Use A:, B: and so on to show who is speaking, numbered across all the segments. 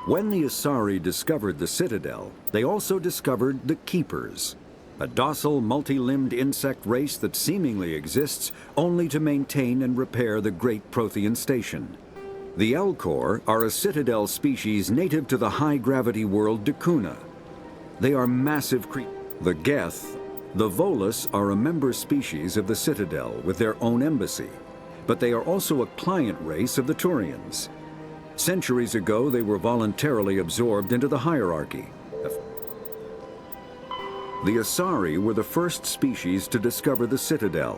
A: When the Asari discovered the Citadel, they also discovered the Keepers, a docile, multi-limbed insect race that seemingly exists only to maintain and repair the Great Prothean Station. The Elcor are a Citadel species native to the high-gravity world Dakuna. They are massive creatures. The Geth, the Volus, are a member species of the Citadel with their own embassy, but they are also a client race of the Turians. Centuries ago, they were voluntarily absorbed into the hierarchy. The Asari were the first species to discover the Citadel.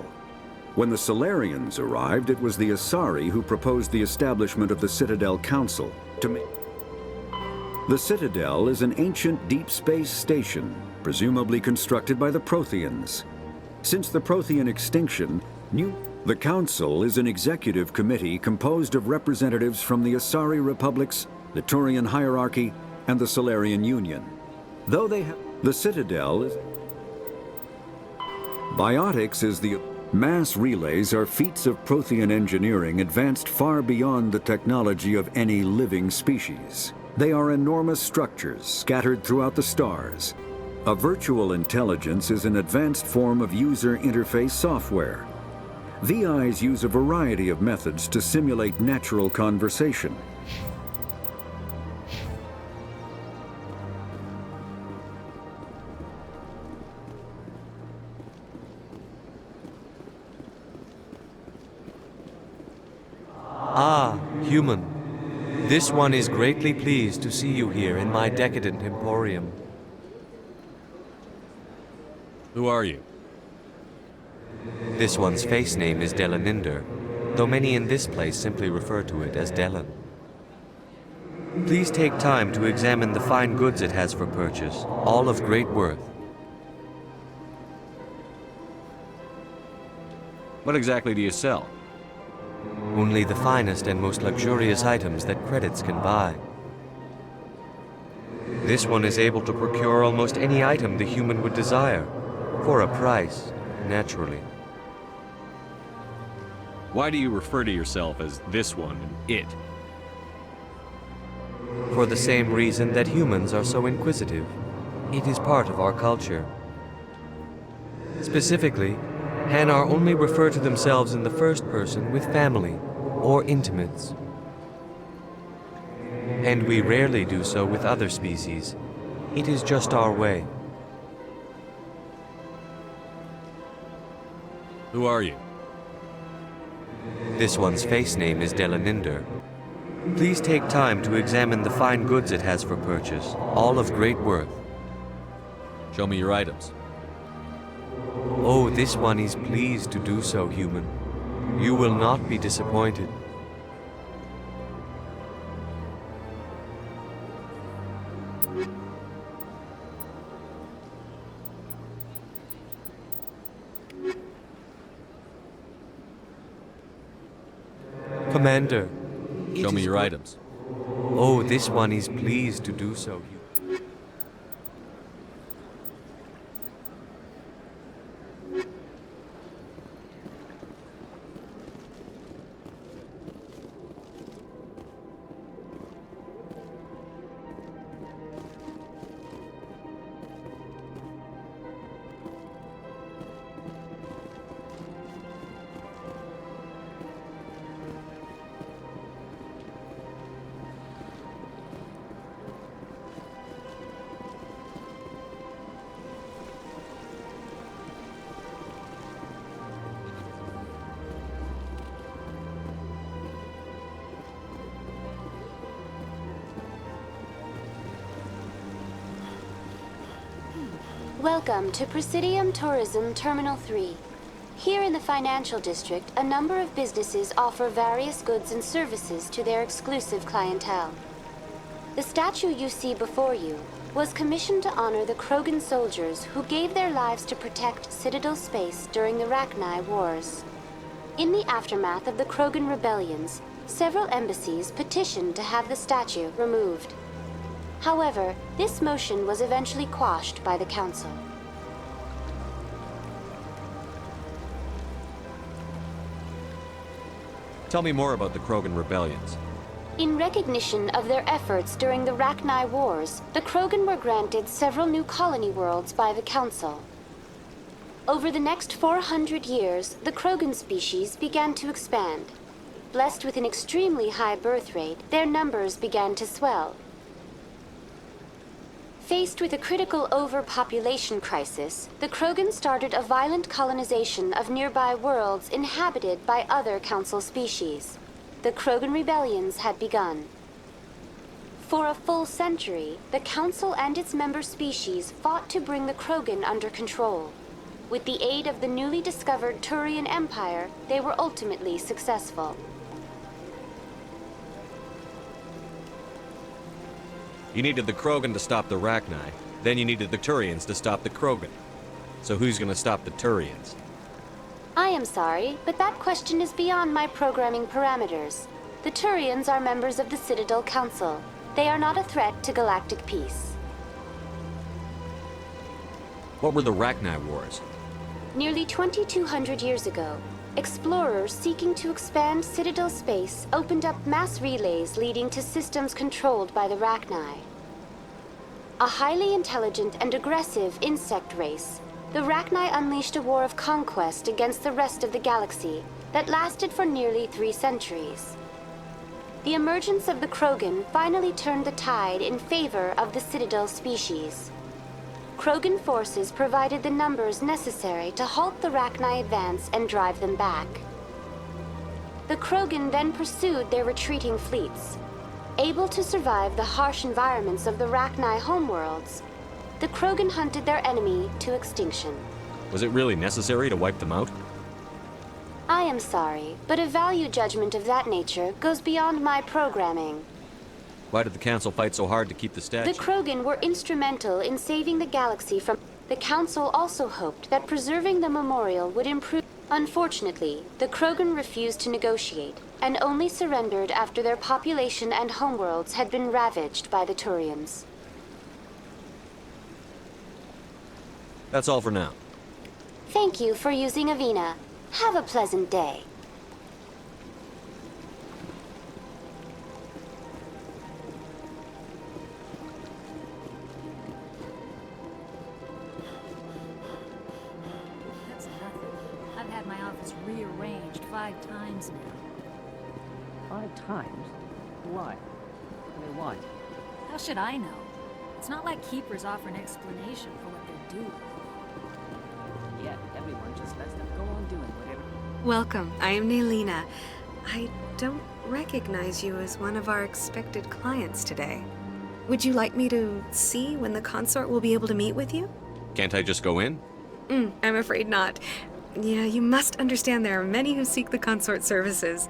A: When the Solarians arrived, it was the Asari who proposed the establishment of the Citadel Council to make. The Citadel is an ancient deep space station, presumably constructed by the Protheans. Since the Prothean extinction, the Council is an executive committee composed of representatives from the Asari republics, the Turian hierarchy, and the Solarian Union. Though they have the Citadel is biotics is the mass relays are feats of Prothean engineering advanced far beyond the technology of any living species. They are enormous structures scattered throughout the stars. A virtual intelligence is an advanced form of user interface software. VIs use a variety of methods to simulate natural conversation.
B: Ah, human. This one is greatly pleased to see you here in my decadent emporium.
C: Who are you?
B: This one's face name is Delaninder, though many in this place simply refer to it as Delan. Please take time to examine the fine goods it has for purchase, all of great worth.
C: What exactly do you sell?
B: Only the finest and most luxurious items that credits can buy. This one is able to procure almost any item the human would desire, for a price, naturally.
C: Why do you refer to yourself as this one and it?
B: For the same reason that humans are so inquisitive. It is part of our culture. Specifically, Hanar only refer to themselves in the first person with family or intimates. And we rarely do so with other species. It is just our way.
C: Who are you?
B: This one's face name is Delaninder. Please take time to examine the fine goods it has for purchase, all of great worth.
C: Show me your items.
B: Oh, this one is pleased to do so, human. You will not be disappointed. Commander.
C: Show me your items.
B: Oh, this one is pleased to do so, human.
D: Welcome to Presidium Tourism Terminal 3. Here in the financial district, a number of businesses offer various goods and services to their exclusive clientele. The statue you see before you was commissioned to honor the Krogan soldiers who gave their lives to protect Citadel space during the Rachni Wars. In the aftermath of the Krogan rebellions, several embassies petitioned to have the statue removed. However, this motion was eventually quashed by the Council.
C: Tell me more about the Krogan rebellions.
D: In recognition of their efforts during the Rachni Wars, the Krogan were granted several new colony worlds by the Council. Over the next 400 years, the Krogan species began to expand. Blessed with an extremely high birth rate, their numbers began to swell. Faced with a critical overpopulation crisis, the Krogan started a violent colonization of nearby worlds inhabited by other Council species. The Krogan rebellions had begun. For a full century, the Council and its member species fought to bring the Krogan under control. With the aid of the newly discovered Turian Empire, they were ultimately successful.
C: You needed the Krogan to stop the Rachni, then you needed the Turians to stop the Krogan. So who's gonna stop the Turians?
D: I am sorry, but that question is beyond my programming parameters. The Turians are members of the Citadel Council. They are not a threat to galactic peace.
C: What were the Rachni Wars?
D: Nearly 2,200 years ago, explorers seeking to expand Citadel space opened up mass relays leading to systems controlled by the Rachni. A highly intelligent and aggressive insect race, the Rachni unleashed a war of conquest against the rest of the galaxy that lasted for nearly 3 centuries. The emergence of the Krogan finally turned the tide in favor of the Citadel species. Krogan forces provided the numbers necessary to halt the Rachni advance and drive them back. The Krogan then pursued their retreating fleets. Able to survive the harsh environments of the Rachni homeworlds, the Krogan hunted their enemy to extinction.
C: Was it really necessary to wipe them out?
D: I am sorry, but a value judgment of that nature goes beyond my programming.
C: Why did the Council fight so hard to keep the statue?
D: The Krogan were instrumental in saving the galaxy from... The Council also hoped that preserving the memorial would improve... Unfortunately, the Krogan refused to negotiate, and only surrendered after their population and homeworlds had been ravaged by the Turians.
C: That's all for now.
D: Thank you for using Avina. Have a pleasant day.
E: That's nothing. I've had my office rearranged 5 times now.
F: 5 times? Why? What do they want?
E: How should I know? It's not like Keepers offer an explanation for what they're doing.
F: Yet everyone just lets them go on doing whatever.
G: Welcome, I am Nelina. I don't recognize you as one of our expected clients today. Would you like me to see when the consort will be able to meet with you?
C: Can't I just go in?
G: I'm afraid not. Yeah, you must understand there are many who seek the consort services.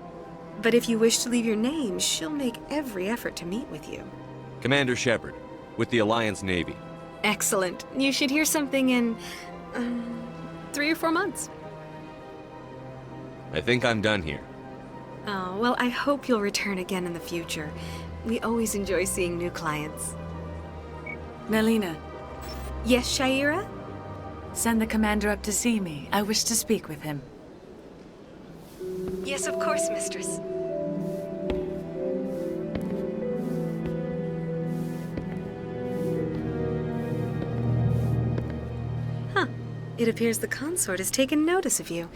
G: But if you wish to leave your name, she'll make every effort to meet with you.
C: Commander Shepard, with the Alliance Navy.
G: Excellent. You should hear something in 3 or 4 months.
C: I think I'm done here.
G: Oh, well, I hope you'll return again in the future. We always enjoy seeing new clients.
H: Melina,
G: Yes, Shaira?
H: send the commander up to see me. I wish to speak with him.
G: Yes, of course, mistress. Huh. It appears the consort has taken notice of you.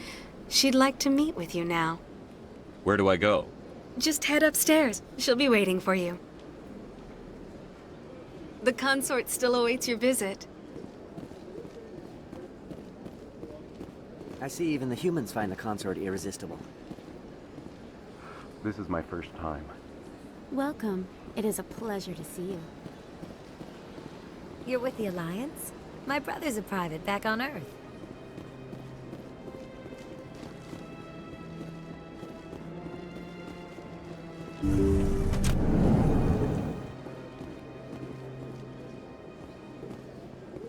G: She'd like to meet with you now.
C: Where do I go?
G: Just head upstairs. She'll be waiting for you. The consort still awaits your visit.
F: I see even the humans find the consort irresistible.
I: This is my first time.
J: Welcome. It is a pleasure to see you. You're with the Alliance? My brother's a private back on Earth.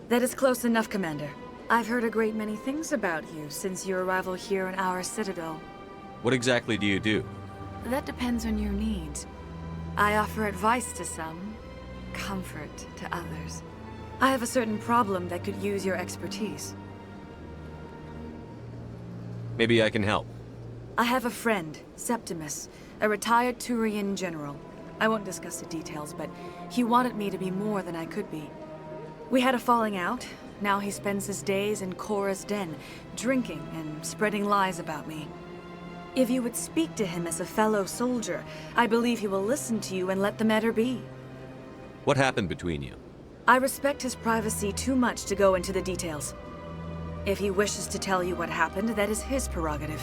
H: That is close enough, Commander. I've heard a great many things about you since your arrival here in our Citadel.
C: What exactly do you do?
H: That depends on your needs. I offer advice to some, comfort to others. I have a certain problem that could use your expertise.
C: Maybe I can help.
H: I have a friend, Septimus, a retired Turian general. I won't discuss the details, but he wanted me to be more than I could be. We had a falling out. Now he spends his days in Cora's den, drinking and spreading lies about me. If you would speak to him as a fellow soldier, I believe he will listen to you and let the matter be.
C: What happened between you?
H: I respect his privacy too much to go into the details. If he wishes to tell you what happened, that is his prerogative.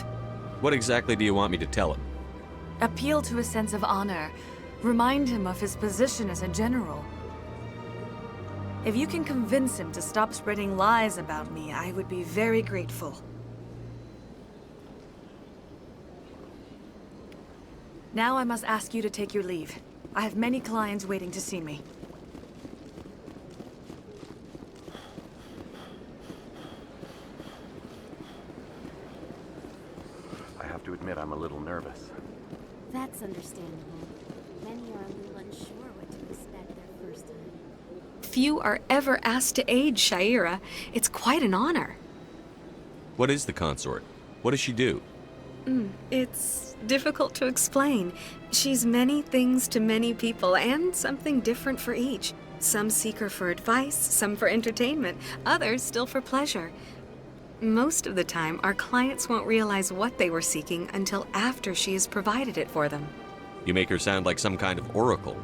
C: What exactly do you want me to tell him?
H: Appeal to his sense of honor. Remind him of his position as a general. If you can convince him to stop spreading lies about me, I would be very grateful. Now I must ask you to take your leave. I have many clients waiting to see me.
I: I have to admit I'm a little nervous.
J: That's understandable. Many are a little unsure what to expect their first time.
G: Few are ever asked to aid Shaira. It's quite an honor.
C: What is the consort? What does she do?
G: It's difficult to explain. She's many things to many people, and something different for each. Some seek her for advice, some for entertainment, others still for pleasure. Most of the time, our clients won't realize what they were seeking until after she has provided it for them.
C: You make her sound like some kind of oracle.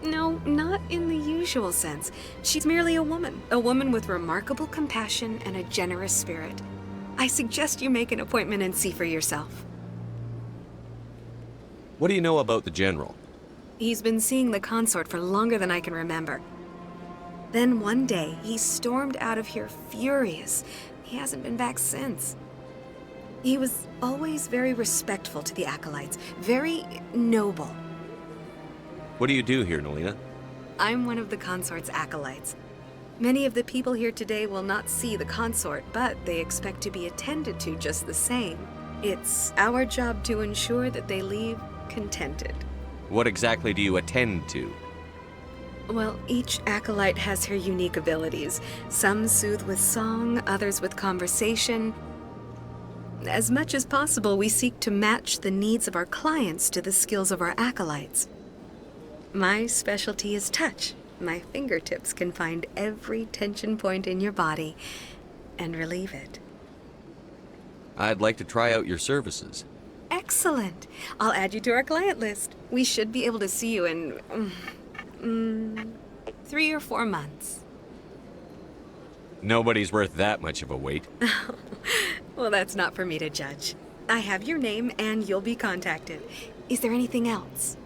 G: No, not in the usual sense. She's merely a woman with remarkable compassion and a generous spirit. I suggest you make an appointment and see for yourself.
C: What do you know about the general?
G: He's been seeing the consort for longer than I can remember. Then one day, he stormed out of here furious. He hasn't been back since. He was always very respectful to the acolytes, very noble.
C: What do you do here, Nelina?
G: I'm one of the consort's acolytes. Many of the people here today will not see the consort, but they expect to be attended to just the same. It's our job to ensure that they leave contented.
C: What exactly do you attend to?
G: Well, each acolyte has her unique abilities. Some soothe with song, others with conversation. As much as possible, we seek to match the needs of our clients to the skills of our acolytes. My specialty is touch. My fingertips can find every tension point in your body and relieve it.
C: I'd like to try out your services.
G: Excellent. I'll add you to our client list. We should be able to see you in 3 or 4 months.
C: Nobody's worth that much of a wait.
G: Well, that's not for me to judge. I have your name and you'll be contacted. Is there anything else?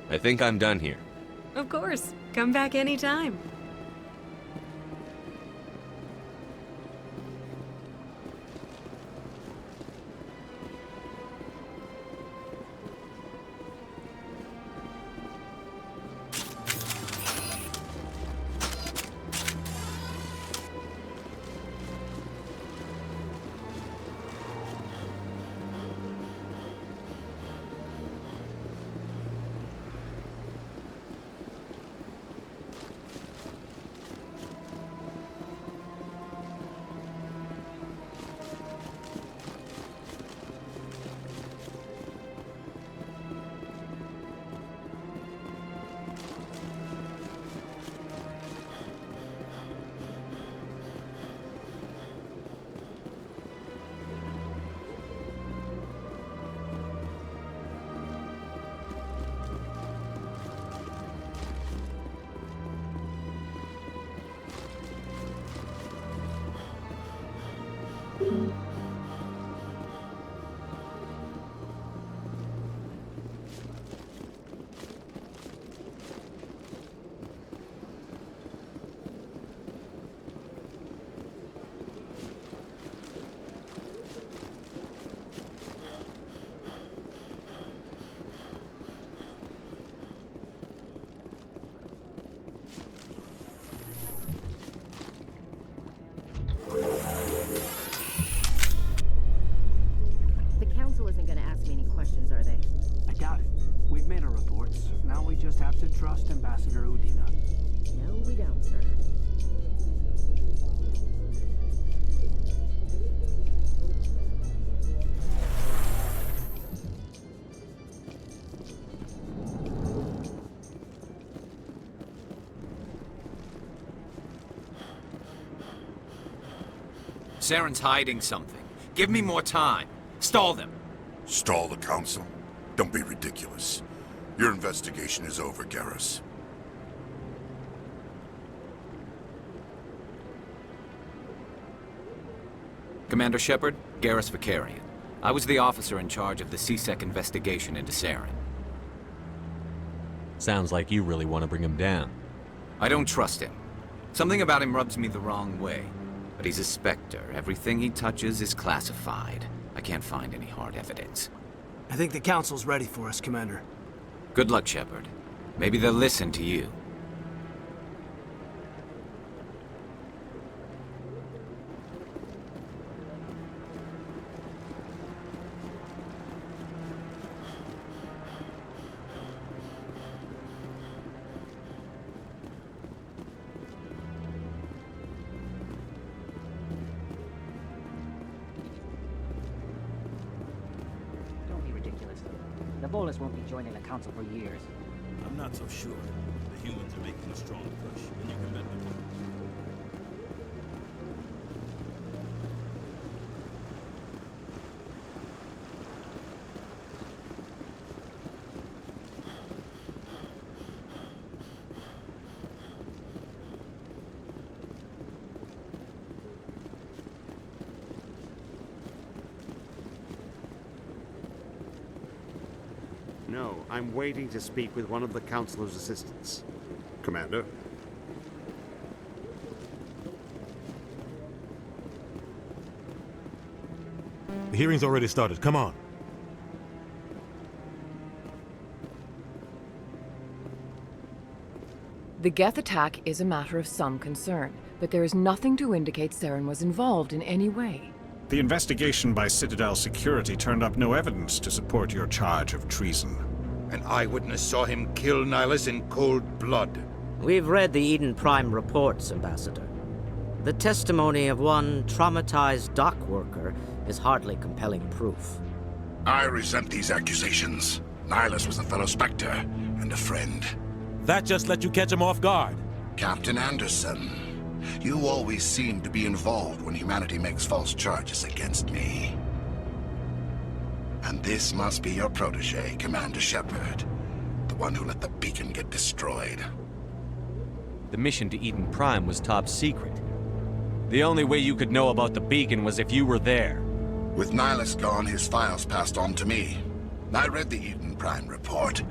C: I think I'm done here.
G: Of course. Come back anytime.
K: just have to trust Ambassador Udina.
L: No, we don't, sir.
M: Saren's hiding something. Give me more time. Stall them.
N: Stall the Council? Don't be ridiculous. Your investigation is over, Garrus.
M: Commander Shepard, Garrus Vicarian. I was the officer in charge of the CSEC investigation into Saren.
C: Sounds like you really want to bring him down.
M: I don't trust him. Something about him rubs me the wrong way. But he's a Spectre. Everything he touches is classified. I can't find any hard evidence.
K: I think the Council's ready for us, Commander.
M: Good luck, Shepard. Maybe they'll listen to you.
L: The Bolus won't be joining the Council for years.
O: I'm not so sure. The humans are making a strong push, and you can bet they will.
P: No, I'm waiting to speak with one of the Councilor's assistants. Commander?
O: The hearing's already started. Come on.
Q: The Geth attack is a matter of some concern, but there is nothing to indicate Saren was involved in any way.
R: The investigation by Citadel Security turned up no evidence to support your charge of treason.
S: An eyewitness saw him kill Nihilus in cold blood.
L: We've read the Eden Prime reports, Ambassador. The testimony of one traumatized dock worker is hardly compelling proof.
N: I resent these accusations. Nihilus was a fellow Spectre and a friend.
O: That just let you catch him off guard.
N: Captain Anderson, you always seem to be involved when humanity makes false charges against me. And this must be your protege, Commander Shepard. The one who let the beacon get destroyed.
C: The mission to Eden Prime was top secret. The only way you could know about the beacon was if you were there.
N: With Nihilus gone, his files passed on to me. I read the Eden Prime report.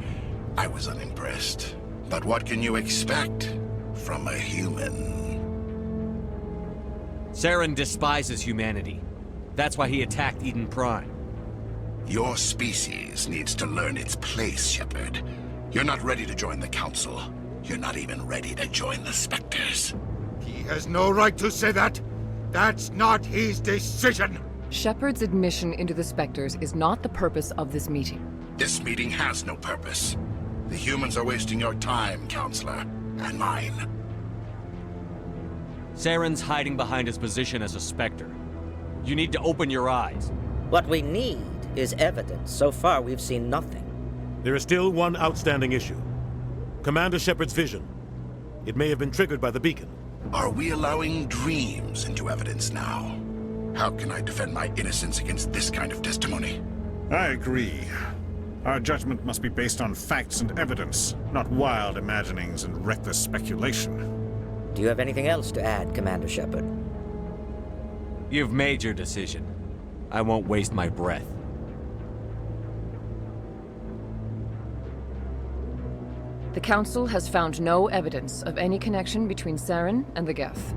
N: I was unimpressed. But what can you expect from a human?
C: Saren despises humanity. That's why he attacked Eden Prime.
N: Your species needs to learn its place, Shepard. You're not ready to join the Council. You're not even ready to join the Spectres.
S: He has no right to say that. That's not his decision.
Q: Shepard's admission into the Spectres is not the purpose of this meeting.
N: This meeting has no purpose. The humans are wasting your time, Counselor, and mine.
C: Saren's hiding behind his position as a Spectre. You need to open your eyes.
L: What we need is evidence. So far, we've seen nothing.
O: There is still one outstanding issue. Commander Shepard's vision. It may have been triggered by the beacon.
N: Are we allowing dreams into evidence now? How can I defend my innocence against this kind of testimony?
R: I agree. Our judgment must be based on facts and evidence, not wild imaginings and reckless speculation.
L: Do you have anything else to add, Commander Shepard?
C: You've made your decision. I won't waste my breath.
Q: The Council has found no evidence of any connection between Saren and the Geth.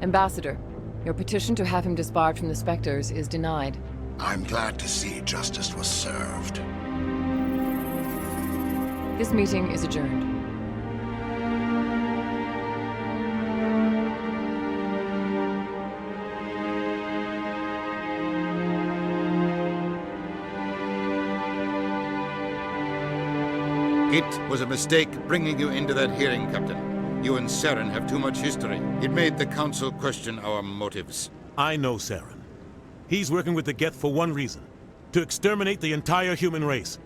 Q: Ambassador, your petition to have him disbarred from the Spectres is denied.
N: I'm glad to see justice was served.
Q: This meeting is adjourned.
S: It was a mistake bringing you into that hearing, Captain. You and Saren have too much history. It made the Council question our motives.
O: I know Saren. He's working with the Geth for one reason. To exterminate the entire human race.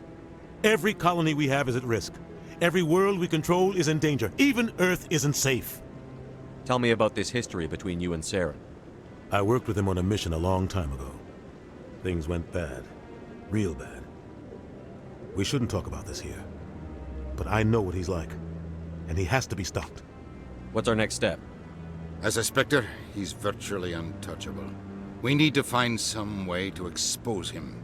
O: Every colony we have is at risk. Every world we control is in danger. Even Earth isn't safe.
C: Tell me about this history between you and Saren.
O: I worked with him on a mission a long time ago. Things went bad. Real bad. We shouldn't talk about this here. But I know what he's like. And he has to be stopped.
C: What's our next step?
S: As a Spectre, he's virtually untouchable. We need to find some way to expose him.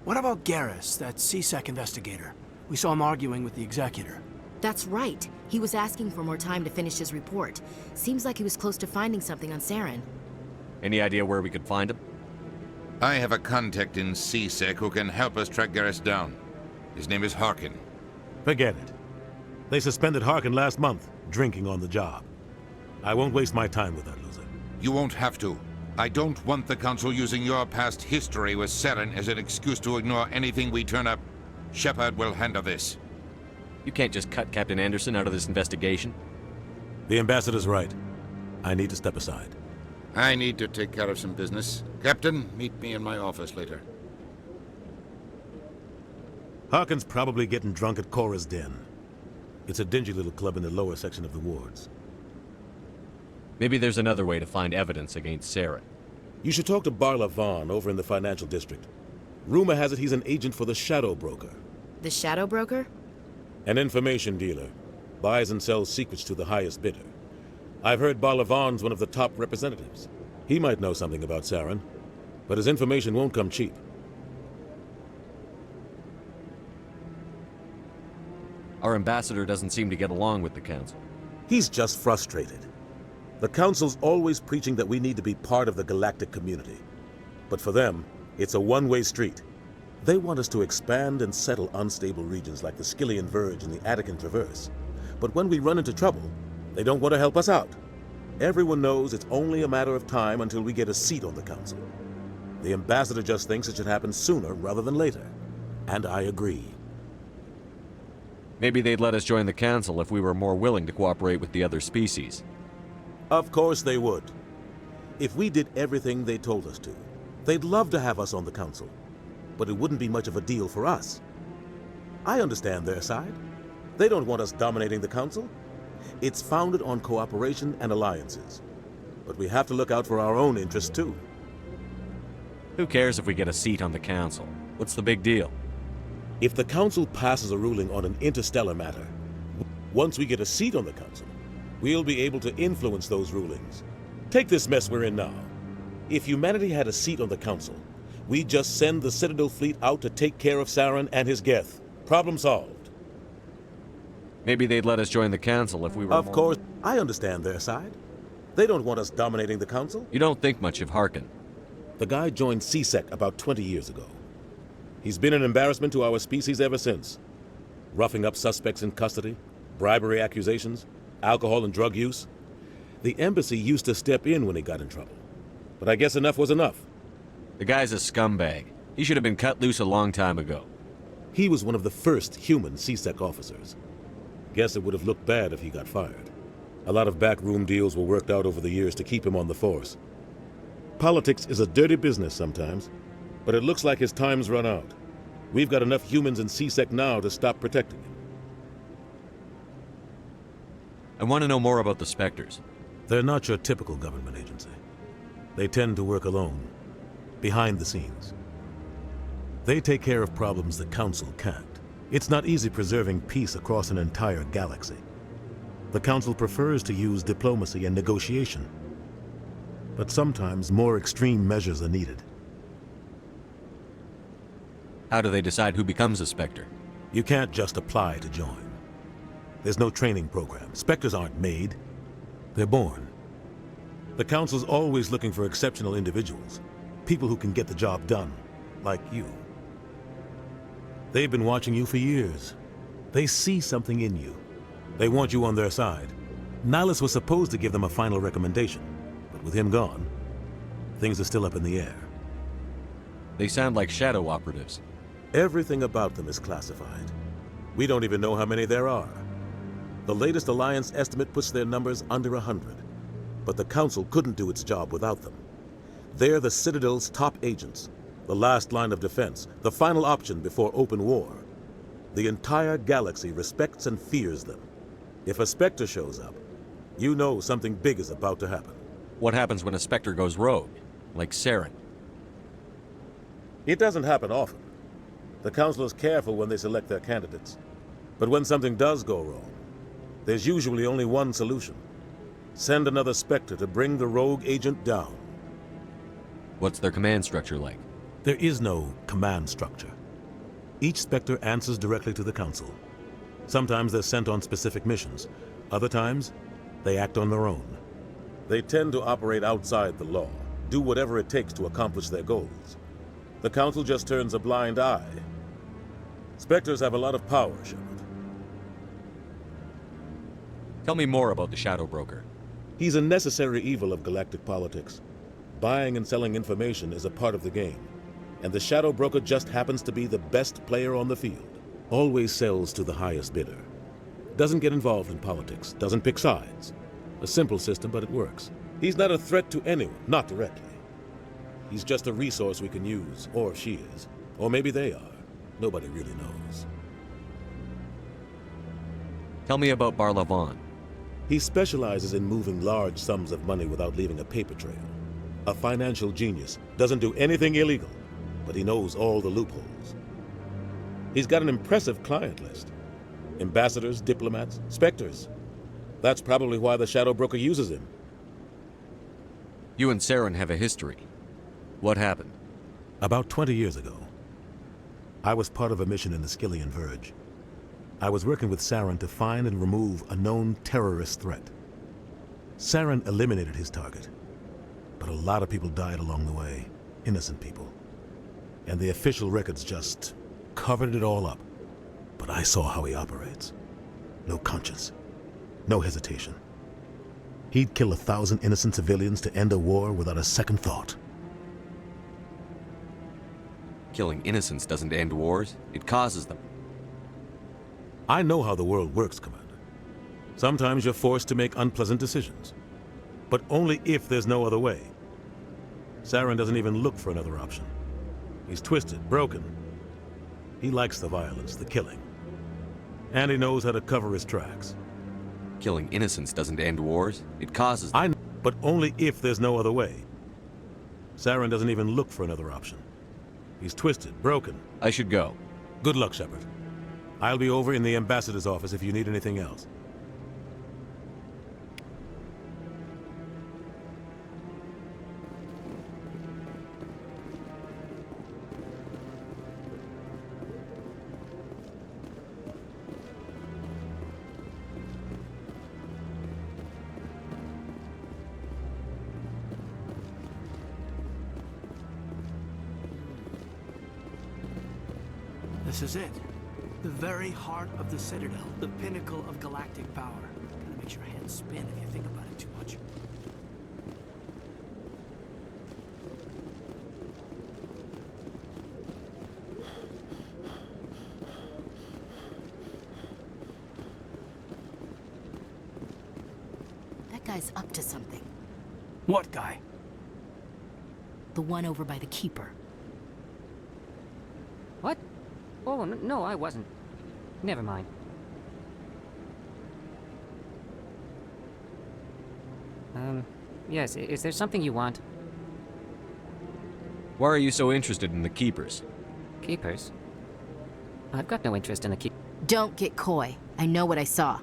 K: What about Garrus, that CSEC investigator? We saw him arguing with the Executor.
J: That's right. He was asking for more time to finish his report. Seems like he was close to finding something on Saren.
C: Any idea where we could find him?
S: I have a contact in CSEC who can help us track Garrus down. His name is Harkin.
O: Forget it. They suspended Harkin last month, drinking on the job. I won't waste my time with that loser.
S: You won't have to. I don't want the Council using your past history with Saren as an excuse to ignore anything we turn up. Shepard will handle this.
C: You can't just cut Captain Anderson out of this investigation.
O: The Ambassador's right. I need to step aside.
S: I need to take care of some business. Captain, meet me in my office later.
O: Harkin's probably getting drunk at Cora's Den. It's a dingy little club in the lower section of the wards.
C: Maybe there's another way to find evidence against Saren.
O: You should talk to Barla Vaughn over in the financial district. Rumor has it he's an agent for the Shadow Broker.
J: The Shadow Broker?
O: An information dealer. Buys and sells secrets to the highest bidder. I've heard Barla Vaughn's one of the top representatives. He might know something about Saren, but his information won't come cheap.
C: Our ambassador doesn't seem to get along with the Council.
O: He's just frustrated. The Council's always preaching that we need to be part of the galactic community. But for them, it's a one-way street. They want us to expand and settle unstable regions like the Skillian Verge and the Attican Traverse. But when we run into trouble, they don't want to help us out. Everyone knows it's only a matter of time until we get a seat on the Council. The Ambassador just thinks it should happen sooner rather than later. And I agree.
C: Maybe they'd let us join the Council if we were more willing to cooperate with the other species.
O: Of course they would. If we did everything they told us to, they'd love to have us on the Council. But it wouldn't be much of a deal for us. I understand their side. They don't want us dominating the Council. It's founded on cooperation and alliances. But we have to look out for our own interests too.
C: Who cares if we get a seat on the Council? What's the big deal?
O: If the Council passes a ruling on an interstellar matter, once we get a seat on the Council, we'll be able to influence those rulings. Take this mess we're in now. If humanity had a seat on the Council, we'd just send the Citadel fleet out to take care of Saren and his Geth. Problem solved.
C: Maybe they'd let us join the Council if we were
O: Of course, I understand their side. They don't want us dominating the Council.
C: You don't think much of Harkin.
O: The guy joined CSEC about 20 years ago. He's been an embarrassment to our species ever since. Roughing up suspects in custody, bribery accusations, alcohol and drug use. The embassy used to step in when he got in trouble. But I guess enough was enough.
C: The guy's a scumbag. He should have been cut loose a long time ago.
O: He was one of the first human CSEC officers. Guess it would have looked bad if he got fired. A lot of backroom deals were worked out over the years to keep him on the force. Politics is a dirty business sometimes, but it looks like his time's run out. We've got enough humans in CSEC now to stop protecting him.
C: I want to know more about the Spectres.
O: They're not your typical government agency. They tend to work alone, behind the scenes. They take care of problems the Council can't. It's not easy preserving peace across an entire galaxy. The Council prefers to use diplomacy and negotiation. But sometimes more extreme measures are needed.
C: How do they decide who becomes a Spectre?
O: You can't just apply to join. There's no training program. Spectres aren't made. They're born. The Council's always looking for exceptional individuals. People who can get the job done, like you. They've been watching you for years. They see something in you. They want you on their side. Nihilus was supposed to give them a final recommendation, but with him gone, things are still up in the air.
C: They sound like shadow operatives.
O: Everything about them is classified. We don't even know how many there are. The latest Alliance estimate puts their numbers under 100, but the Council couldn't do its job without them. They're the Citadel's top agents, the last line of defense, the final option before open war. The entire galaxy respects and fears them. If a Spectre shows up, you know something big is about to happen.
C: What happens when a Spectre goes rogue, like Saren?
O: It doesn't happen often. The Council is careful when they select their candidates. But when something does go wrong, there's usually only one solution. Send another Spectre to bring the rogue agent down.
C: What's their command structure like?
O: There is no command structure. Each Spectre answers directly to the Council. Sometimes they're sent on specific missions. Other times, they act on their own. They tend to operate outside the law, do whatever it takes to accomplish their goals. The Council just turns a blind eye. Spectres have a lot of power, Shepard.
C: Tell me more about the Shadow Broker.
O: He's a necessary evil of galactic politics. Buying and selling information is a part of the game, and the Shadow Broker just happens to be the best player on the field. Always sells to the highest bidder. Doesn't get involved in politics, doesn't pick sides. A simple system, but it works. He's not a threat to anyone, not directly. He's just a resource we can use, or she is. Or maybe they are. Nobody really knows.
C: Tell me about Barlavon.
O: He specializes in moving large sums of money without leaving a paper trail. A financial genius. Doesn't do anything illegal, but he knows all the loopholes. He's got an impressive client list. Ambassadors, diplomats, Spectres. That's probably why the Shadow Broker uses him.
C: You and Saren have a history. What happened?
O: About 20 years ago, I was part of a mission in the Skillian Verge. I was working with Saren to find and remove a known terrorist threat. Saren eliminated his target, but a lot of people died along the way, innocent people. And the official records just covered it all up. But I saw how he operates. No conscience, no hesitation. He'd kill 1,000 innocent civilians to end a war without a second thought.
C: Killing innocents doesn't end wars, it causes them.
O: I know how the world works, Commander. Sometimes you're forced to make unpleasant decisions, but only if there's no other way. Saren doesn't even look for another option. He's twisted, broken. He likes the violence, the killing. And he knows how to cover his tracks.
C: Killing innocents doesn't end wars, it causes them.
O: I know, but only if there's no other way. Saren doesn't even look for another option. He's twisted, broken.
C: I should go.
O: Good luck, Shepard. I'll be over in the ambassador's office if you need anything else.
K: This is it. The very heart of the Citadel. The pinnacle of galactic power. Kinda makes your head spin if you think about it too much.
J: That guy's up to something.
K: What guy?
J: The one over by the Keeper.
T: What? Oh, no, I wasn't. Never mind. Yes, is there something you want?
C: Why are you so interested in the Keepers?
T: Keepers? I've got no interest in the
J: Don't get coy. I know what I saw.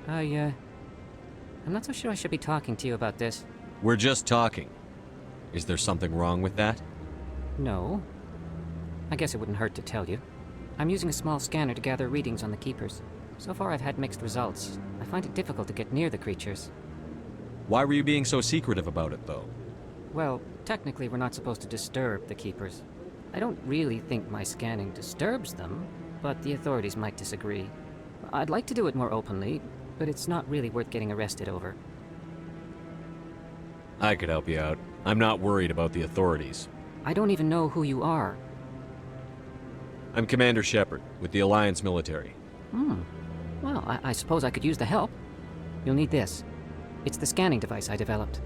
T: I'm not so sure I should be talking to you about this.
C: We're just talking. Is there something wrong with that?
T: No. I guess it wouldn't hurt to tell you. I'm using a small scanner to gather readings on the Keepers. So far I've had mixed results. I find it difficult to get near the creatures.
C: Why were you being so secretive about it, though?
T: Well, technically we're not supposed to disturb the Keepers. I don't really think my scanning disturbs them, but the authorities might disagree. I'd like to do it more openly, but it's not really worth getting arrested over.
C: I could help you out. I'm not worried about the authorities.
T: I don't even know who you are.
C: I'm Commander Shepard, with the Alliance military.
T: Well, I suppose I could use the help. You'll need this. It's the scanning device I developed.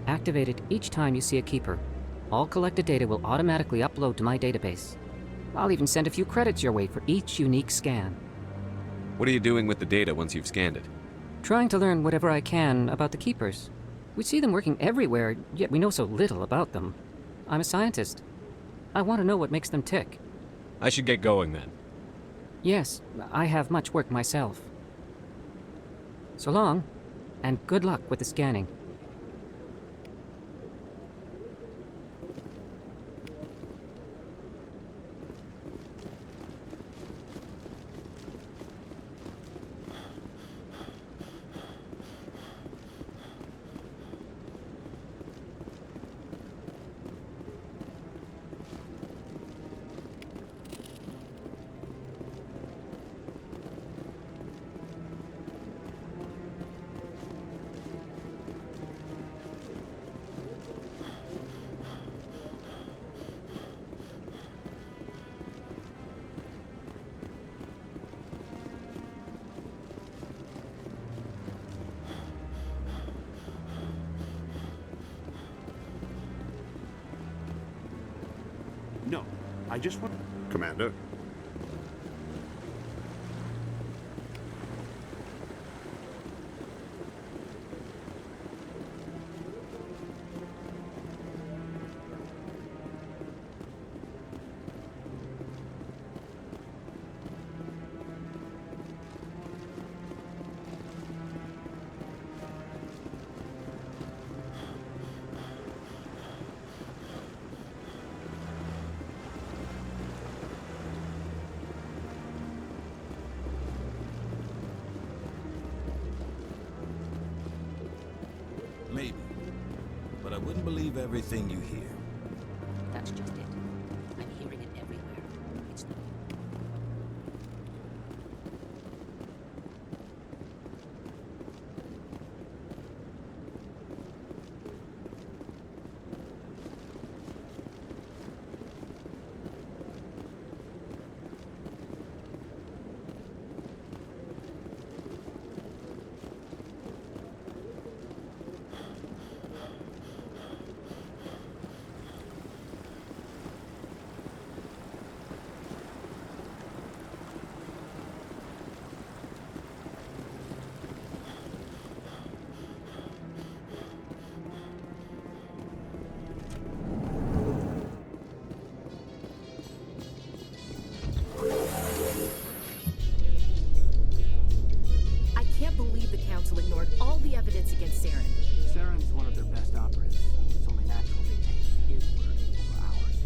T: Activate it each time you see a Keeper. All collected data will automatically upload to my database. I'll even send a few credits your way for each unique scan.
C: What are you doing with the data once you've scanned it?
T: Trying to learn whatever I can about the Keepers. We see them working everywhere, yet we know so little about them. I'm a scientist. I want to know what makes them tick.
C: I should get going then.
T: Yes, I have much work myself. So long, and good luck with the scanning.
P: No, I just want... Commander?
U: Maybe. But I wouldn't believe everything you hear.
V: That's just it. I'm hearing it everywhere. It's the... ignored all the evidence against Saren.
K: Saren's one of their best operatives. It's only natural they take his word over ours.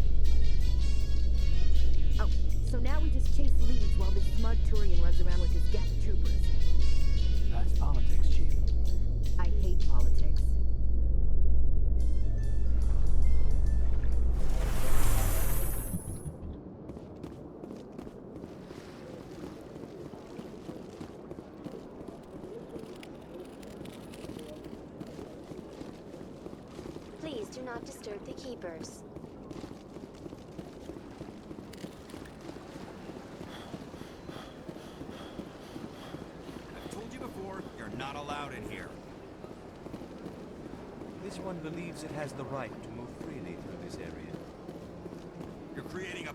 V: Oh, so now we just chase leads while this smug Turian runs around with his Geth troopers.
K: That's politics, Chief.
V: I hate politics.
D: Please do not disturb the keepers.
W: I've told you before, you're not allowed in here.
B: This one believes it has the right to move freely through this area.
W: You're creating a...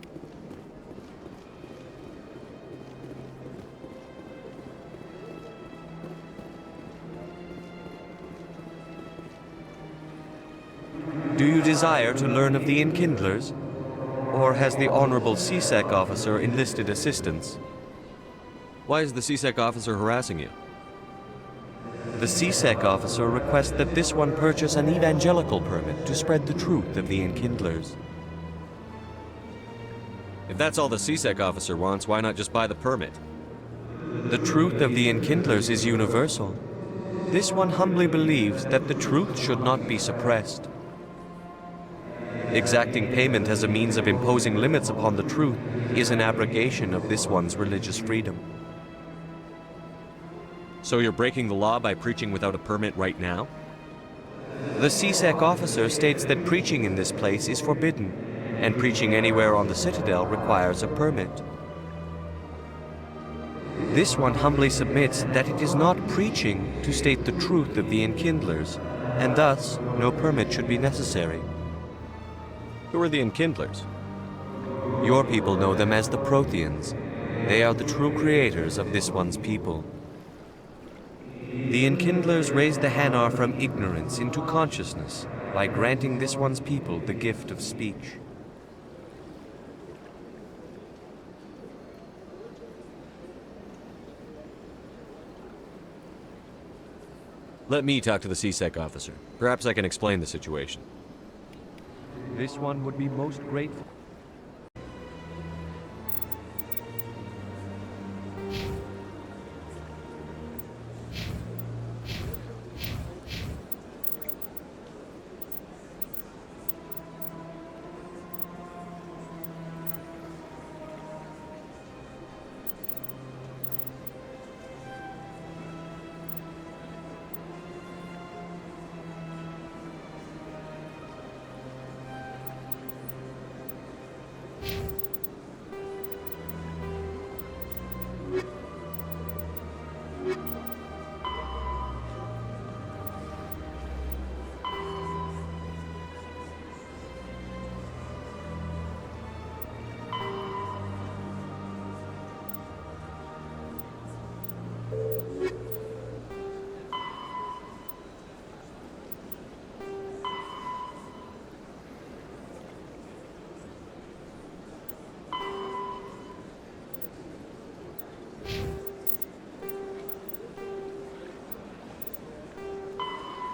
B: Do you desire to learn of the Enkindlers? Or has the Honorable CSEC officer enlisted assistance?
C: Why is the CSEC officer harassing you?
B: The CSEC officer requests that this one purchase an evangelical permit to spread the truth of the Enkindlers.
C: If that's all the CSEC officer wants, why not just buy the permit?
B: The truth of the Enkindlers is universal. This one humbly believes that the truth should not be suppressed. Exacting payment as a means of imposing limits upon the truth is an abrogation of this one's religious freedom.
C: So you're breaking the law by preaching without a permit right now?
B: The CSEC officer states that preaching in this place is forbidden, and preaching anywhere on the Citadel requires a permit. This one humbly submits that it is not preaching to state the truth of the Enkindlers, and thus no permit should be necessary.
C: Who are the Enkindlers?
B: Your people know them as the Protheans. They are the true creators of this one's people. The Enkindlers raised the Hanar from ignorance into consciousness by granting this one's people the gift of speech.
C: Let me talk to the CSEC officer. Perhaps I can explain the situation.
B: This one would be most grateful.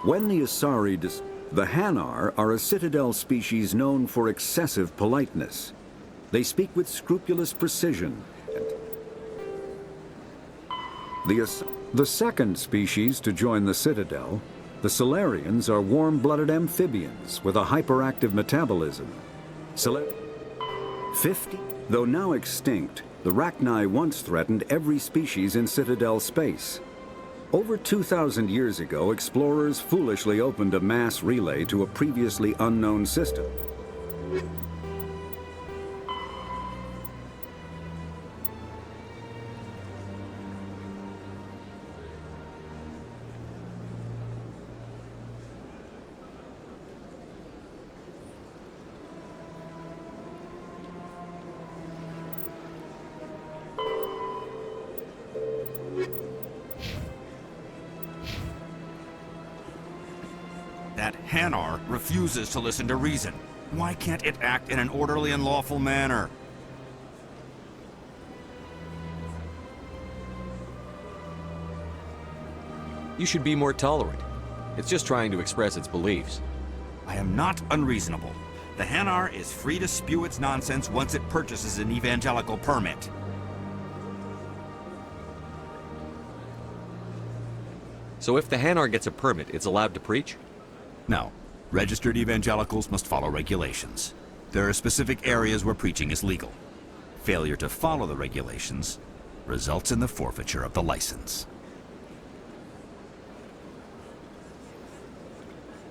A: When the Asari the Hanar are a citadel species known for excessive politeness. They speak with scrupulous precision. The second species to join the citadel, the Solarians, are warm-blooded amphibians with a hyperactive metabolism. 50, though now extinct, the Rachni once threatened every species in citadel space. Over 2,000 years ago, explorers foolishly opened a mass relay to a previously unknown system.
W: That Hanar refuses to listen to reason. Why can't it act in an orderly and lawful manner?
C: You should be more tolerant. It's just trying to express its beliefs.
W: I am not unreasonable. The Hanar is free to spew its nonsense once it purchases an evangelical permit.
C: So if the Hanar gets a permit, it's allowed to preach?
W: No. Registered evangelicals must follow regulations. There are specific areas where preaching is legal. Failure to follow the regulations results in the forfeiture of the license.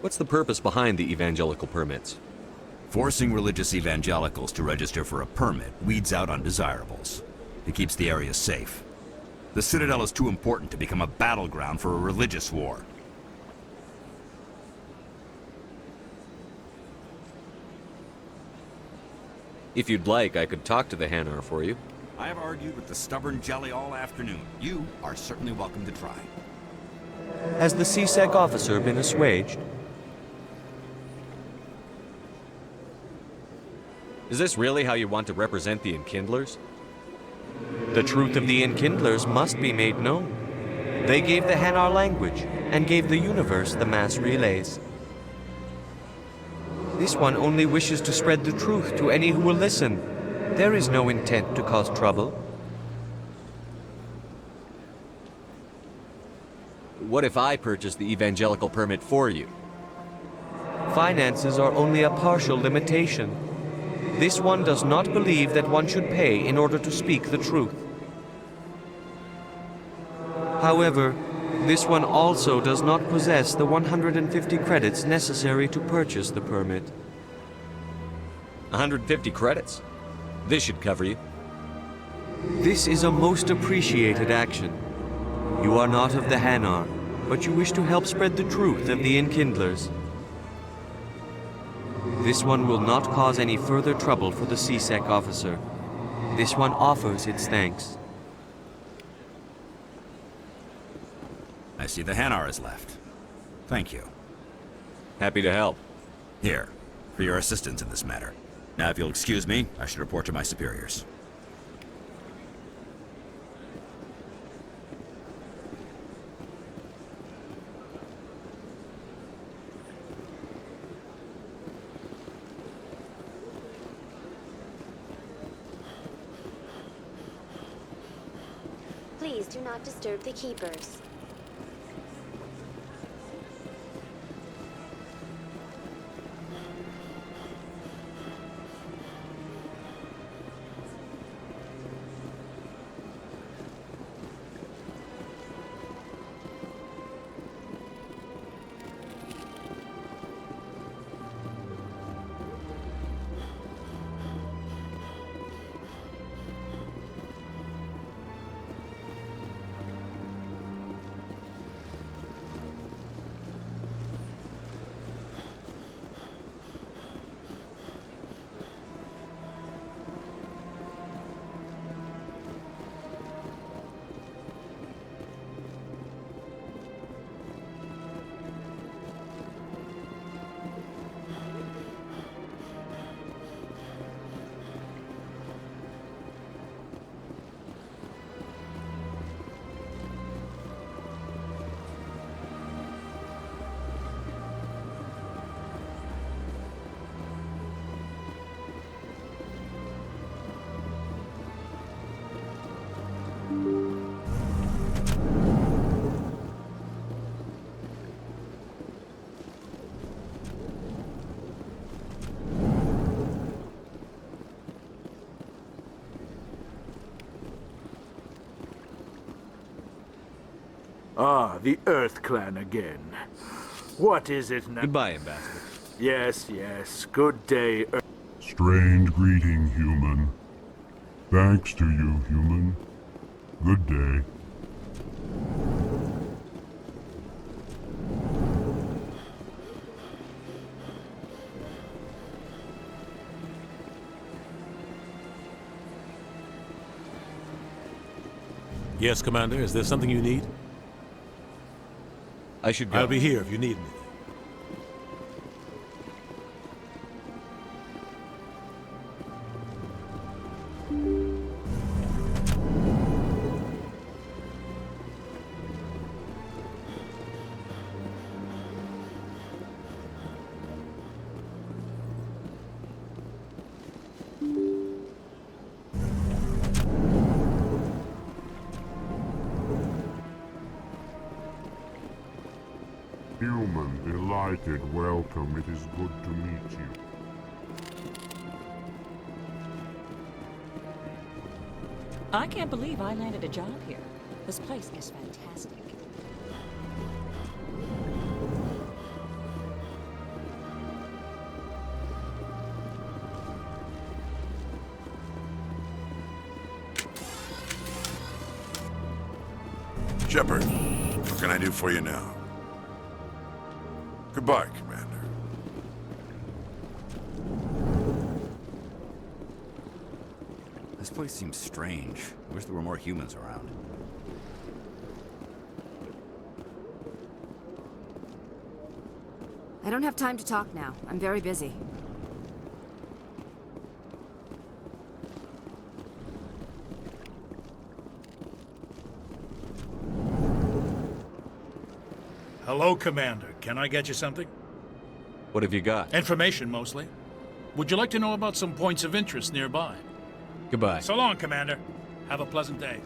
C: What's the purpose behind the evangelical permits?
W: Forcing religious evangelicals to register for a permit weeds out undesirables. It keeps the area safe. The Citadel is too important to become a battleground for a religious war.
C: If you'd like, I could talk to the Hanar for you.
W: I have argued with the stubborn jelly all afternoon. You are certainly welcome to try.
B: Has the CSEC officer been assuaged?
C: Is this really how you want to represent the Enkindlers?
B: The truth of the Enkindlers must be made known. They gave the Hanar language and gave the universe the mass relays. This one only wishes to spread the truth to any who will listen. There is no intent to cause trouble.
C: What if I purchase the evangelical permit for you?
B: Finances are only a partial limitation. This one does not believe that one should pay in order to speak the truth. However, this one also does not possess the 150 credits necessary to purchase the permit.
C: 150 credits? This should cover you.
B: This is a most appreciated action. You are not of the Hanar, but you wish to help spread the truth of the Enkindlers. This one will not cause any further trouble for the CSEC officer. This one offers its thanks.
W: I see the Hanar is left. Thank you.
C: Happy to help.
W: Here, for your assistance in this matter. Now, if you'll excuse me, I should report to my superiors.
D: Please do not disturb the keepers.
E: Ah, the Earth Clan again. What is it now?
C: Goodbye, Ambassador.
E: Yes, yes. Good day, Earth.
F: Strange greeting, human. Thanks to you, human. Good day.
O: Yes, Commander. Is there something you need?
C: I should go.
O: I'll be here if you need me.
F: Human, delighted welcome. It is good to meet you.
H: I can't believe I landed a job here. This place is fantastic.
X: Shepard, what can I do for you now? Goodbye, Commander.
W: This place seems strange. I wish there were more humans around.
J: I don't have time to talk now. I'm very busy.
K: Hello, Commander. Can I get you something?
C: What have you got?
K: Information, mostly. Would you like to know about some points of interest nearby?
C: Goodbye.
K: So long, Commander. Have a pleasant day.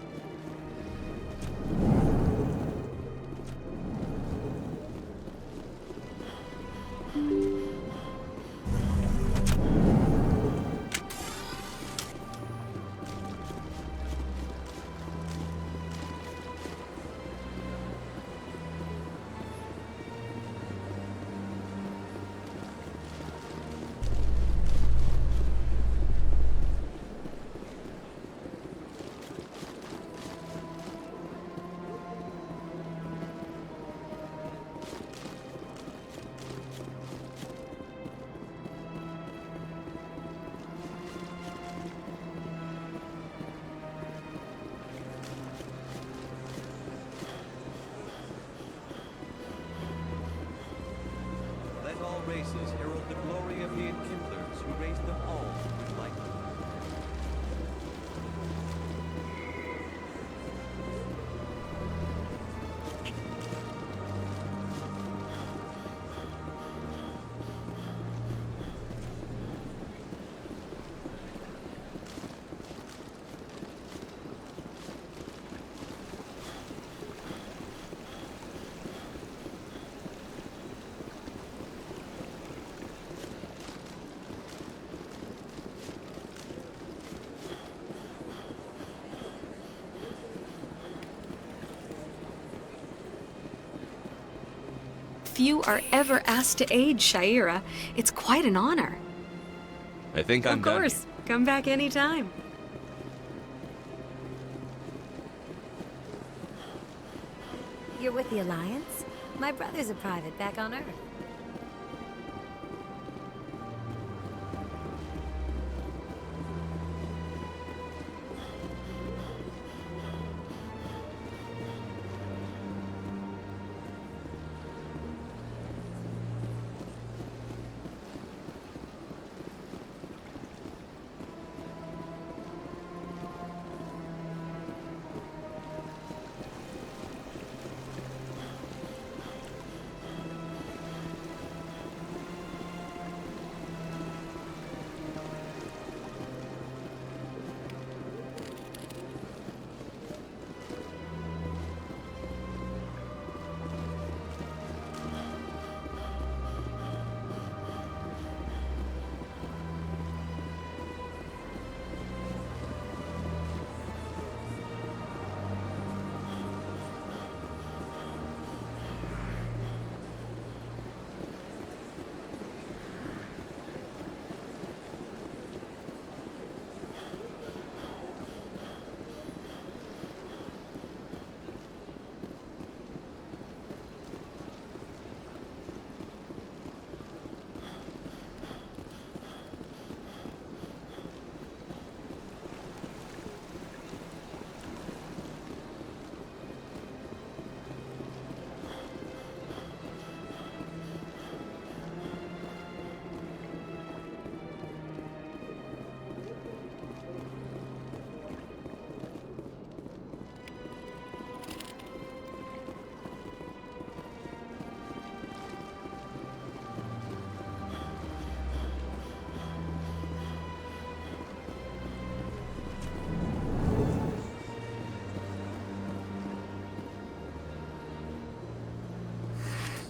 B: all races herald the glory of the enkindlers who raised them all with light.
G: Few are ever asked to aid Shaira. It's quite an honor.
C: I think I'm done.
G: Of course. Come back anytime.
J: You're with the Alliance? My brother's a private back on Earth.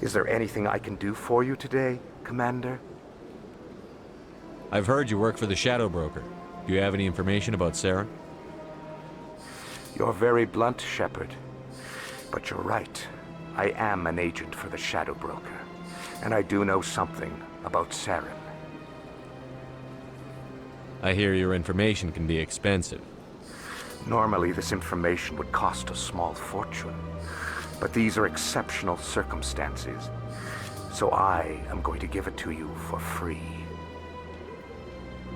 I: Is there anything I can do for you today, Commander?
C: I've heard you work for the Shadow Broker. Do you have any information about Saren?
I: You're very blunt, Shepard. But you're right. I am an agent for the Shadow Broker. And I do know something about Saren.
C: I hear your information can be expensive.
I: Normally, this information would cost a small fortune. But these are exceptional circumstances. So I am going to give it to you for free.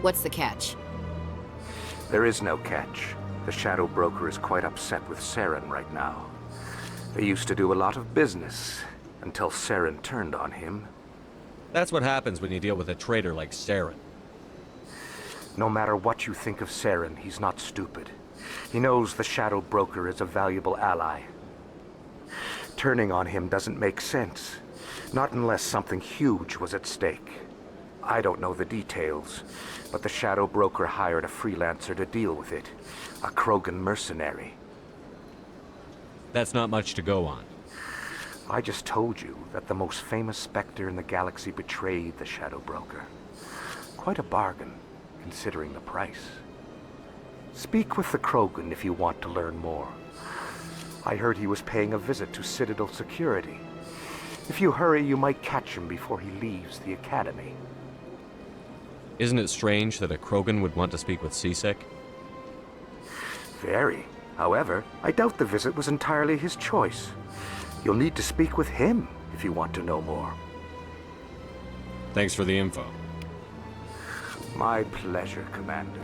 M: What's the catch?
I: There is no catch. The Shadow Broker is quite upset with Saren right now. They used to do a lot of business until Saren turned on him.
C: That's what happens when you deal with a traitor like Saren.
I: No matter what you think of Saren, he's not stupid. He knows the Shadow Broker is a valuable ally. Turning on him doesn't make sense. Not unless something huge was at stake. I don't know the details, but the Shadow Broker hired a freelancer to deal with it. A Krogan mercenary.
C: That's not much to go on.
I: I just told you that the most famous Spectre in the galaxy betrayed the Shadow Broker. Quite a bargain, considering the price. Speak with the Krogan if you want to learn more. I heard he was paying a visit to Citadel security. If you hurry, you might catch him before he leaves the Academy.
C: Isn't it strange that a Krogan would want to speak with C-Sec?
I: Very. However, I doubt the visit was entirely his choice. You'll need to speak with him if you want to know more.
C: Thanks for the info.
I: My pleasure, Commander.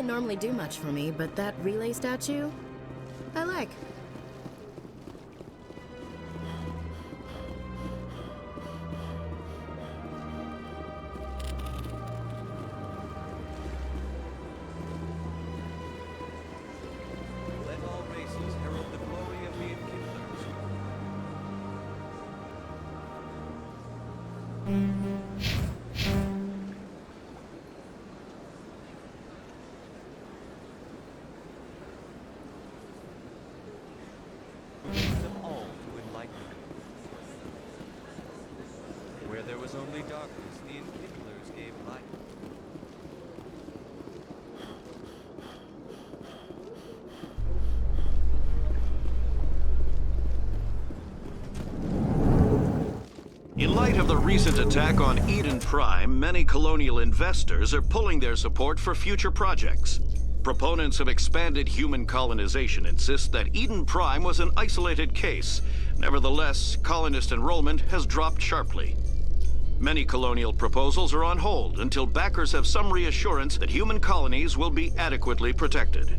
J: doesn't normally do much for me, but that relay statue, I like.
C: Let all races herald the glory of the enkindlers. Them all to enlightenment. Where there was only darkness, the enkindlers gave light.
L: In light of the recent attack on Eden Prime, many colonial investors are pulling their support for future projects. Proponents of expanded human colonization insist that Eden Prime was an isolated case. Nevertheless, colonist enrollment has dropped sharply. Many colonial proposals are on hold until backers have some reassurance that human colonies will be adequately protected.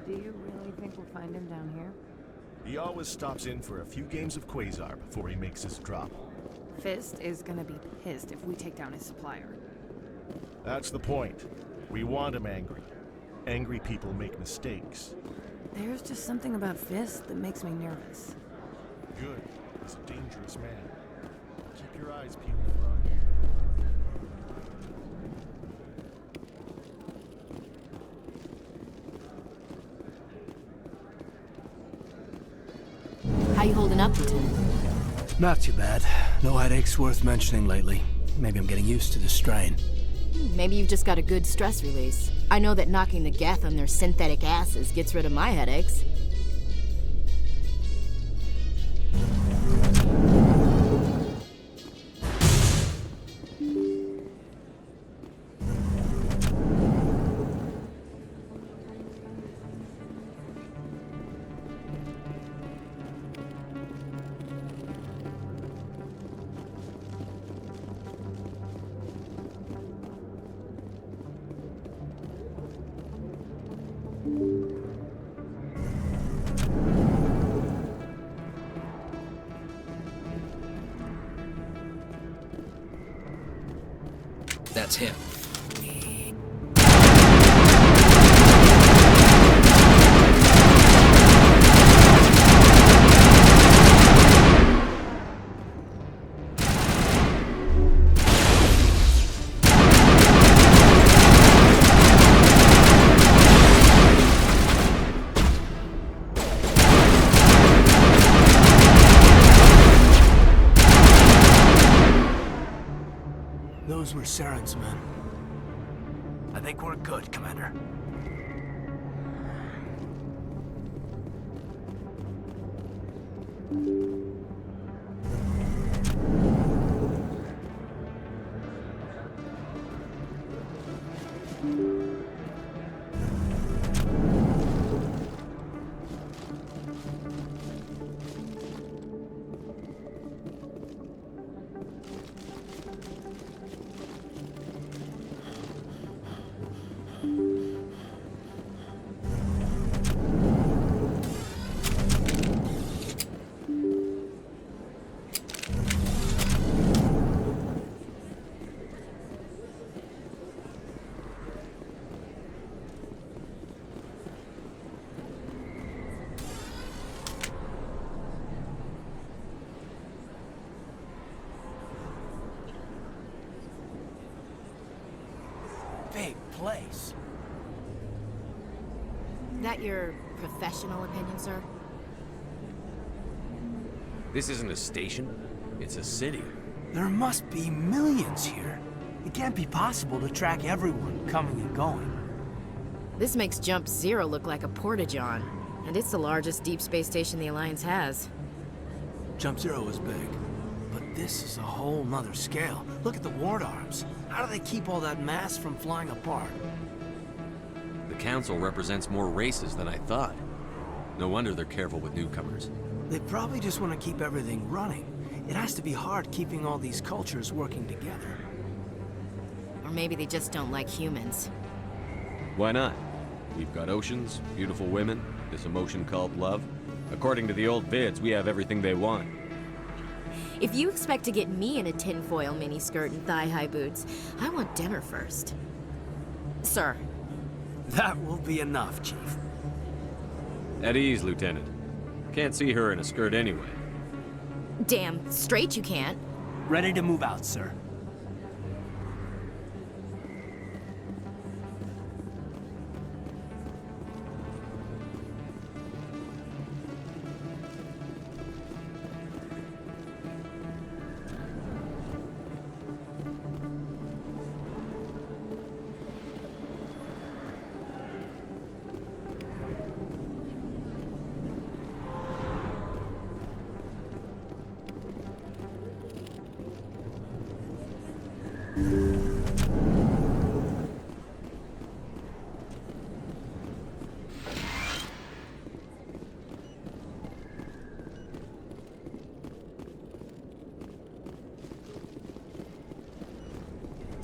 Q: Do you really think we'll find him down here?
M: He always stops in for a few games of Quasar before he makes his drop.
N: Fist is gonna be pissed if we take down his supplier.
M: That's the point. We want him angry. Angry people make mistakes.
N: There's just something about Fist that makes me nervous.
M: Good. He's a dangerous man. Keep your eyes peeled for him.
J: How you holding up, Lieutenant?
K: Not too bad. No headaches worth mentioning lately. Maybe I'm getting used to the strain.
J: Maybe you've just got a good stress release. I know that knocking the Geth on their synthetic asses gets rid of my headaches.
K: That's him. Those were Saren's men. I think we're good, Commander. Big place.
J: That your professional opinion, sir?
C: This isn't a station, it's a city.
K: There must be millions here. It can't be possible to track everyone coming and going.
J: This makes Jump Zero look like a porta-john, and it's the largest deep space station the Alliance has.
K: Jump Zero is big, but this is a whole nother scale. Look at the ward arms. How do they keep all that mass from flying apart?
C: The council represents more races than I thought. No wonder they're careful with newcomers.
K: They probably just want to keep everything running. It has to be hard keeping all these cultures working together.
J: Or maybe they just don't like humans.
C: Why not? We've got oceans, beautiful women, this emotion called love. According to the old vids, we have everything they want.
J: If you expect to get me in a tinfoil miniskirt and thigh-high boots, I want dinner first. Sir.
K: That will be enough, Chief.
C: At ease, Lieutenant. Can't see her in a skirt anyway.
J: Damn straight you can't.
K: Ready to move out, sir.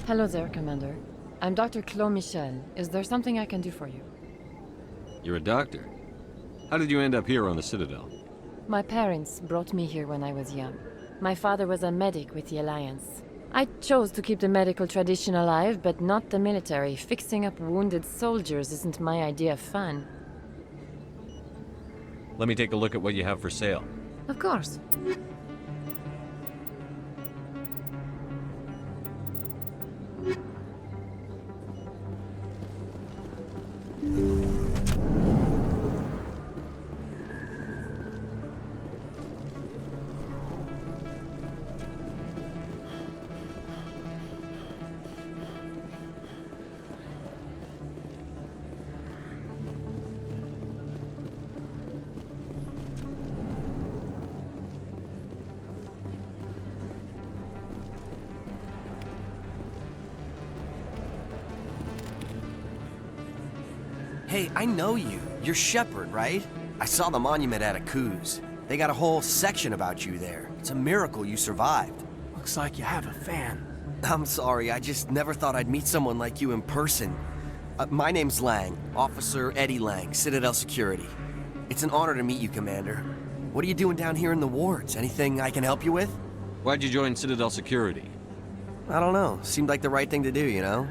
Q: Hello there, Commander. I'm Dr. Claude Michel. Is there something I can do for you?
C: You're a doctor. How did you end up here on the Citadel?
Q: My parents brought me here when I was young. My father was a medic with the Alliance. I chose to keep the medical tradition alive, but not the military. Fixing up wounded soldiers isn't my idea of fun.
C: Let me take a look at what you have for sale.
Q: Of course.
P: Hey, I know you. You're Shepard, right? I saw the monument at Akuz. They got a whole section about you there. It's a miracle you survived.
K: Looks like you have a fan.
P: I'm sorry, I just never thought I'd meet someone like you in person. My name's Lang, Officer Eddie Lang, Citadel Security. It's an honor to meet you, Commander. What are you doing down here in the wards? Anything I can help you with?
C: Why'd you join Citadel Security?
P: I don't know. Seemed like the right thing to do, you know?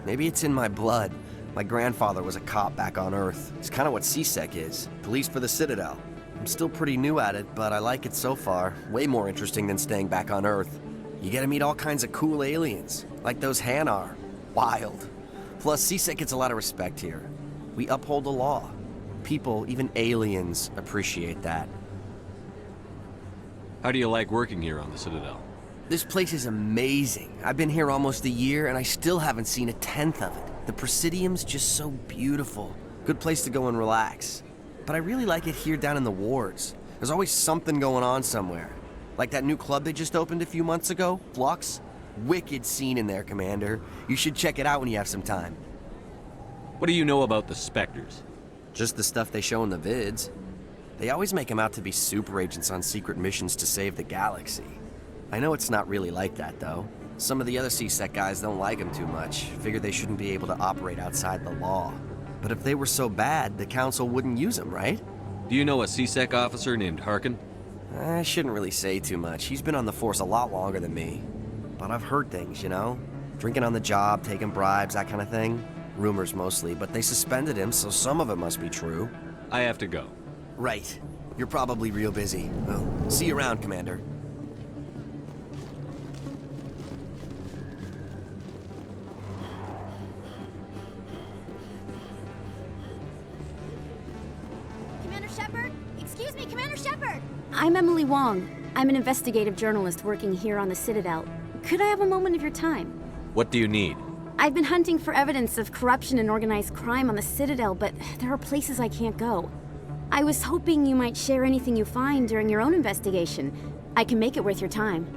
P: Maybe it's in my blood. My grandfather was a cop back on Earth. It's kind of what CSEC is. Police for the Citadel. I'm still pretty new at it, but I like it so far. Way more interesting than staying back on Earth. You get to meet all kinds of cool aliens, like those Hanar. Wild. Plus, CSEC gets a lot of respect here. We uphold the law. People, even aliens, appreciate that.
C: How do you like working here on the Citadel?
P: This place is amazing. I've been here almost a year, and I still haven't seen a tenth of it. The Presidium's just so beautiful. Good place to go and relax. But I really like it here down in the wards. There's always something going on somewhere. Like that new club they just opened a few months ago, Flux. Wicked scene in there, Commander. You should check it out when you have some time.
C: What do you know about the Spectres?
P: Just the stuff they show in the vids. They always make them out to be super agents on secret missions to save the galaxy. I know it's not really like that, though. Some of the other CSEC guys don't like them too much. Figure they shouldn't be able to operate outside the law. But if they were so bad, the Council wouldn't use them, right?
C: Do you know a CSEC officer named Harkin?
P: I shouldn't really say too much. He's been on the force a lot longer than me. But I've heard things, you know? Drinking on the job, taking bribes, that kind of thing. Rumors mostly, but they suspended him, so some of it must be true.
C: I have to go.
P: Right. You're probably real busy. Well, see you around, Commander.
R: I'm Emily Wong. I'm an investigative journalist working here on the Citadel. Could I have a moment of your time?
C: What do you need?
R: I've been hunting for evidence of corruption and organized crime on the Citadel, but there are places I can't go. I was hoping you might share anything you find during your own investigation. I can make it worth your time.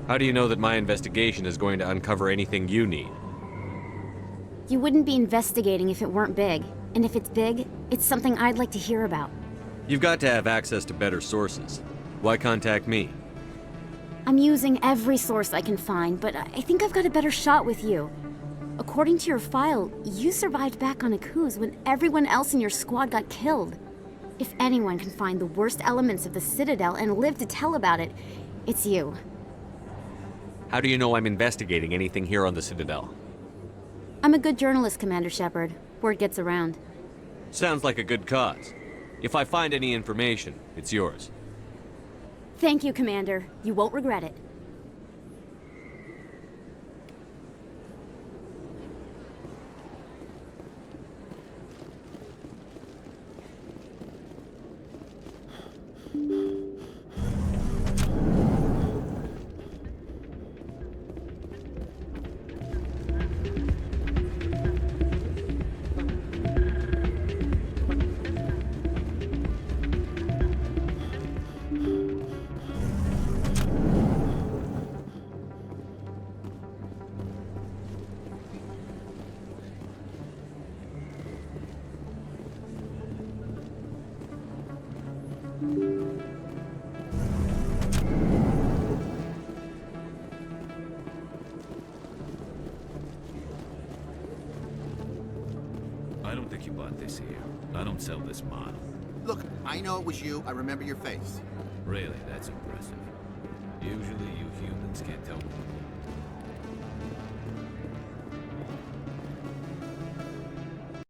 C: How do you know that my investigation is going to uncover anything you need?
R: You wouldn't be investigating if it weren't big. And if it's big, it's something I'd like to hear about.
C: You've got to have access to better sources. Why contact me?
R: I'm using every source I can find, but I think I've got a better shot with you. According to your file, you survived back on Akuz when everyone else in your squad got killed. If anyone can find the worst elements of the Citadel and live to tell about it, it's you.
C: How do you know I'm investigating anything here on the Citadel?
R: I'm a good journalist, Commander Shepard. Word gets around.
C: Sounds like a good cause. If I find any information, it's yours.
R: Thank you, Commander. You won't regret it.
S: I don't think you bought this here. I don't sell this model.
T: Look, I know it was you. I remember your face.
S: Really, that's impressive. Usually you humans can't tell from